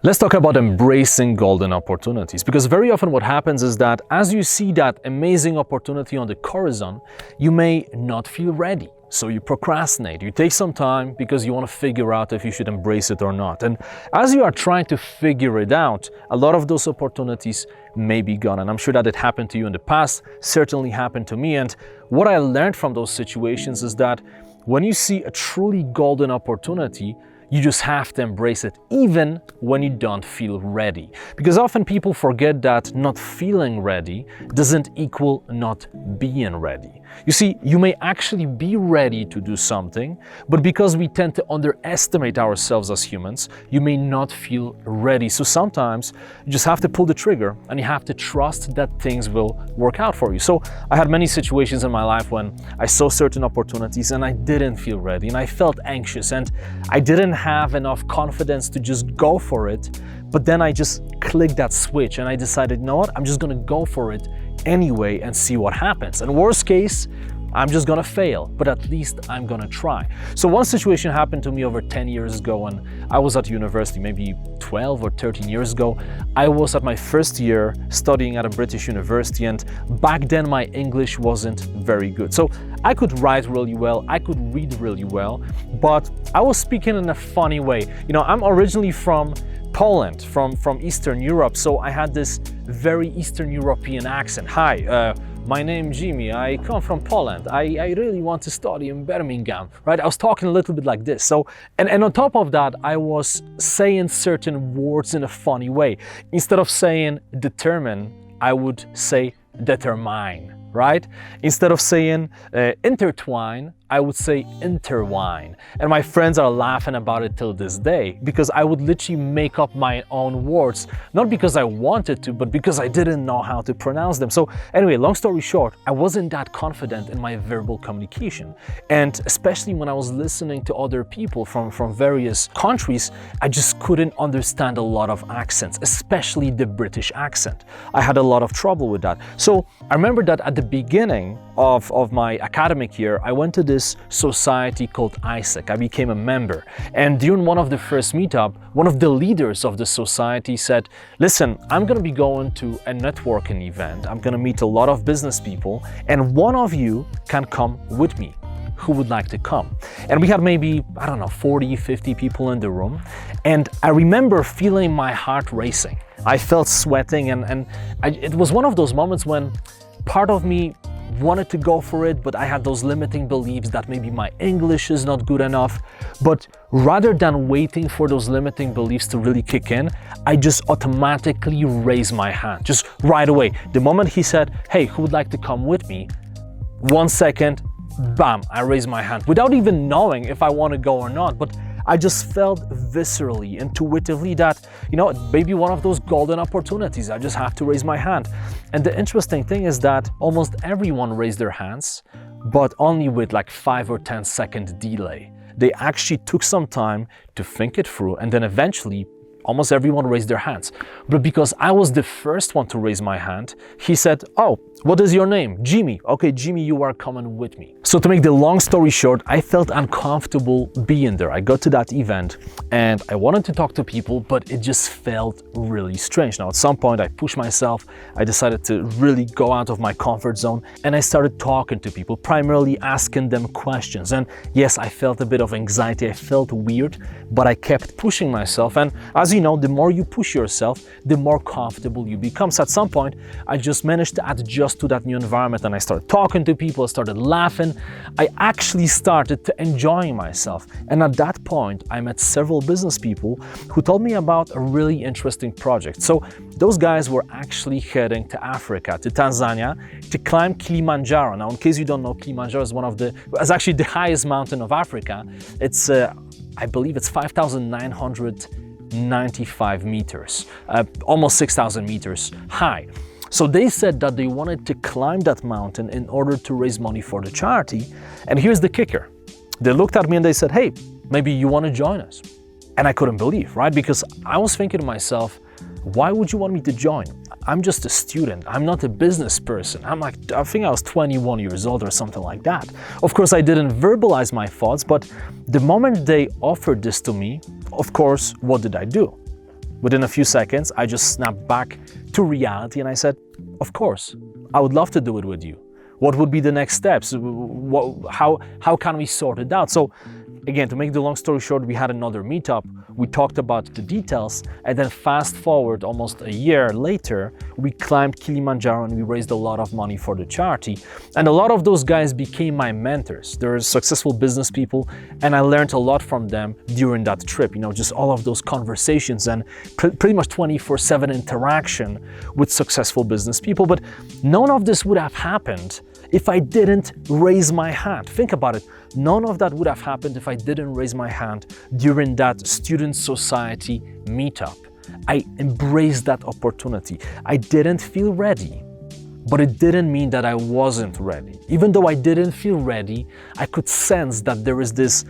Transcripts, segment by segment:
Let's talk about embracing golden opportunities, because very often what happens is that as you see that amazing opportunity on the horizon, you may not feel ready. So you procrastinate, you take some time because you want to figure out if you should embrace it or not. And as you are trying to figure it out, a lot of those opportunities may be gone. And I'm sure that it happened to you in the past, certainly happened to me. And what I learned from those situations is that when you see a truly golden opportunity, you just have to embrace it, even when you don't feel ready. Because often people forget that not feeling ready doesn't equal not being ready. You see, you may actually be ready to do something, but because we tend to underestimate ourselves as humans, you may not feel ready. So sometimes you just have to pull the trigger and you have to trust that things will work out for you. So I had many situations in my life when I saw certain opportunities and I didn't feel ready and I felt anxious and I didn't have enough confidence to just go for it. But then I just clicked that switch and I decided, you know what, I'm just gonna go for it anyway and see what happens. And worst case, I'm just gonna fail, but at least I'm gonna try. So one situation happened to me over 10 years ago when I was at university, maybe 12 or 13 years ago. I was at my first year studying at a British university, and back then my English wasn't very good. So I could write really well, I could read really well, but I was speaking in a funny way. You know, I'm originally from Poland, from Eastern Europe, so I had this very Eastern European accent. Hi, my name is Jimmy, I come from Poland. I really want to study in Birmingham, right? I was talking a little bit like this. So, and on top of that, I was saying certain words in a funny way. Instead of saying determine, I would say determine, right? Instead of saying intertwine, I would say intertwine. And my friends are laughing about it till this day because I would literally make up my own words, not because I wanted to, but because I didn't know how to pronounce them. So anyway, long story short, I wasn't that confident in my verbal communication. And especially when I was listening to other people from various countries, I just couldn't understand a lot of accents, especially the British accent. I had a lot of trouble with that. So I remember that at the beginning of my academic year, I went to this society called ISEC. I became a member. And during one of the first meetup, one of the leaders of the society said, listen, I'm gonna be going to a networking event. I'm gonna meet a lot of business people, and one of you can come with me. Who would like to come? And we had maybe, I don't know, 40, 50 people in the room. And I remember feeling my heart racing. I felt sweating, and it was one of those moments when part of me wanted to go for it, but I had those limiting beliefs that maybe my English is not good enough. But rather than waiting for those limiting beliefs to really kick in, I just automatically raised my hand, just right away. The moment he said, hey, who would like to come with me? 1 second, bam, I raised my hand without even knowing if I want to go or not. But I just felt viscerally, intuitively that, you know, maybe one of those golden opportunities, I just have to raise my hand. And the interesting thing is that almost everyone raised their hands, but only with like 5 or 10 second delay. They actually took some time to think it through, and then eventually almost everyone raised their hands. But because I was the first one to raise my hand, he said, oh, what is your name? Jimmy. Okay, Jimmy, you are coming with me. So to make the long story short, I felt uncomfortable being there. I got to that event and I wanted to talk to people, but it just felt really strange. Now, at some point I pushed myself. I decided to really go out of my comfort zone and I started talking to people, primarily asking them questions. And yes, I felt a bit of anxiety. I felt weird, but I kept pushing myself. And as you know, the more you push yourself, the more comfortable you become. So at some point, I just managed to adjust to that new environment and I started talking to people, I started laughing. I actually started to enjoy myself. And at that point, I met several business people who told me about a really interesting project. So those guys were actually heading to Africa, to Tanzania, to climb Kilimanjaro. Now, in case you don't know, Kilimanjaro is it's actually the highest mountain of Africa. It's, I believe it's 5,995 meters, almost 6,000 meters high. So they said that they wanted to climb that mountain in order to raise money for the charity. And here's the kicker. They looked at me and they said, hey, maybe you want to join us. And I couldn't believe, right? Because I was thinking to myself, why would you want me to join? I'm just a student. I'm not a business person. I think I was 21 years old or something like that. Of course, I didn't verbalize my thoughts, but the moment they offered this to me, of course, what did I do? Within a few seconds, I just snapped back to reality and I said, of course, I would love to do it with you. What would be the next steps? How can we sort it out? So again, to make the long story short, we had another meetup. We talked about the details, and then fast forward almost a year later, we climbed Kilimanjaro and we raised a lot of money for the charity. And a lot of those guys became my mentors. They're successful business people, and I learned a lot from them during that trip. You know, just all of those conversations and pretty much 24/7 interaction with successful business people. But none of this would have happened if I didn't raise my hand. Think about it. None of that would have happened if I didn't raise my hand during that student society meetup. I embraced that opportunity. I didn't feel ready, but it didn't mean that I wasn't ready. Even though I didn't feel ready, I could sense that there is this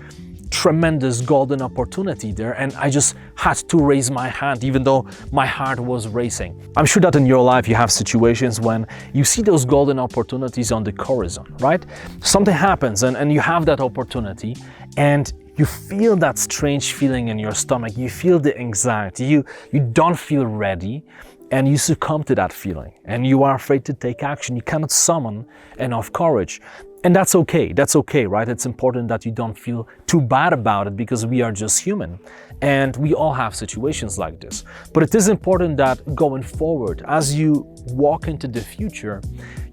tremendous golden opportunity there, and I just had to raise my hand even though my heart was racing. I'm sure that in your life you have situations when you see those golden opportunities on the horizon, right? Something happens and you have that opportunity and you feel that strange feeling in your stomach, you feel the anxiety, you don't feel ready, and you succumb to that feeling and you are afraid to take action. You cannot summon enough courage. And that's okay, right? It's important that you don't feel too bad about it because we are just human and we all have situations like this. But it is important that going forward, as you walk into the future,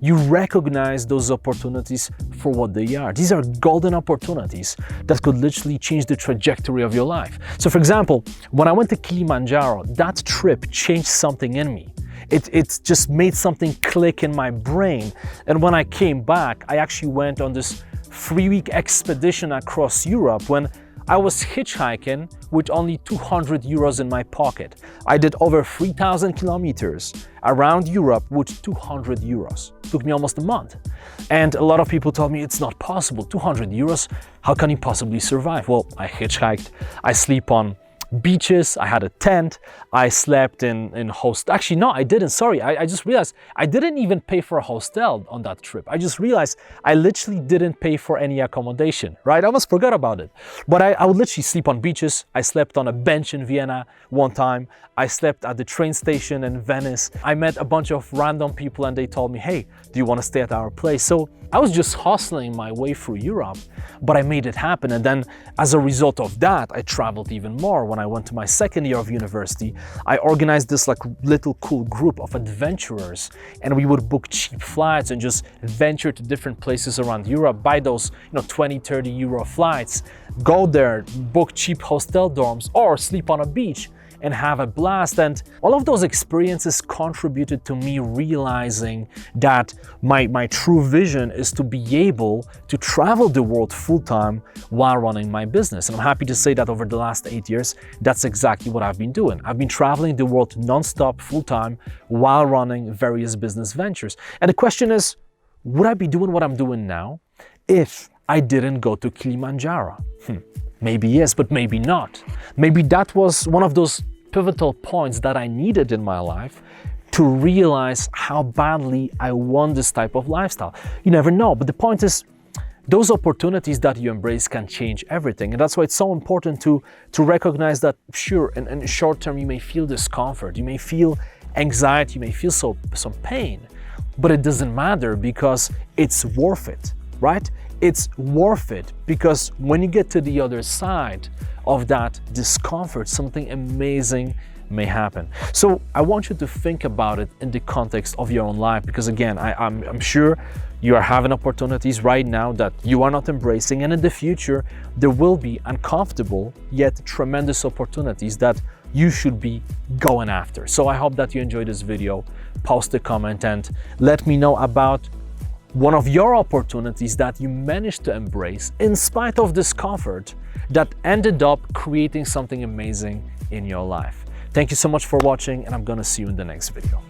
you recognize those opportunities for what they are. These are golden opportunities that could literally change the trajectory of your life. So for example, when I went to Kilimanjaro, that trip changed something in me. It just made something click in my brain. And when I came back, I actually went on this 3-week expedition across Europe when I was hitchhiking with only 200 euros in my pocket. I did over 3,000 kilometers around Europe with 200 euros. It took me almost a month. And a lot of people told me it's not possible. 200 euros, how can you possibly survive? Well, I hitchhiked, I sleep on beaches, I had a tent, I slept in host. Actually, no, I didn't. Sorry, I just realized I didn't even pay for a hostel on that trip. I just realized I literally didn't pay for any accommodation, right? I almost forgot about it. But I would literally sleep on beaches. I slept on a bench in Vienna one time. I slept at the train station in Venice. I met a bunch of random people and they told me, hey, do you want to stay at our place? So I was just hustling my way through Europe, but I made it happen. And then as a result of that, I traveled even more. When I went to my second year of university, I organized this like little cool group of adventurers, and we would book cheap flights and just venture to different places around Europe, buy those 20, 30 euro flights, go there, book cheap hostel dorms or sleep on a beach and have a blast. And all of those experiences contributed to me realizing that my true vision is to be able to travel the world full-time while running my business. And I'm happy to say that over the last 8 years, that's exactly what I've been doing. I've been traveling the world non-stop full-time while running various business ventures. And the question is, would I be doing what I'm doing now if I didn't go to Kilimanjaro? Maybe yes, but maybe not. Maybe that was one of those pivotal points that I needed in my life to realize how badly I want this type of lifestyle. You never know, but the point is, those opportunities that you embrace can change everything. And that's why it's so important to recognize that, sure, in the short term, you may feel discomfort, you may feel anxiety, you may feel some pain, but it doesn't matter because it's worth it, right? It's worth it because when you get to the other side of that discomfort, something amazing may happen. So I want you to think about it in the context of your own life, because again, I'm sure you are having opportunities right now that you are not embracing, and in the future there will be uncomfortable yet tremendous opportunities that you should be going after. So I hope that you enjoyed this video. Post a comment and let me know about one of your opportunities that you managed to embrace in spite of discomfort that ended up creating something amazing in your life. Thank you so much for watching, and I'm gonna see you in the next video.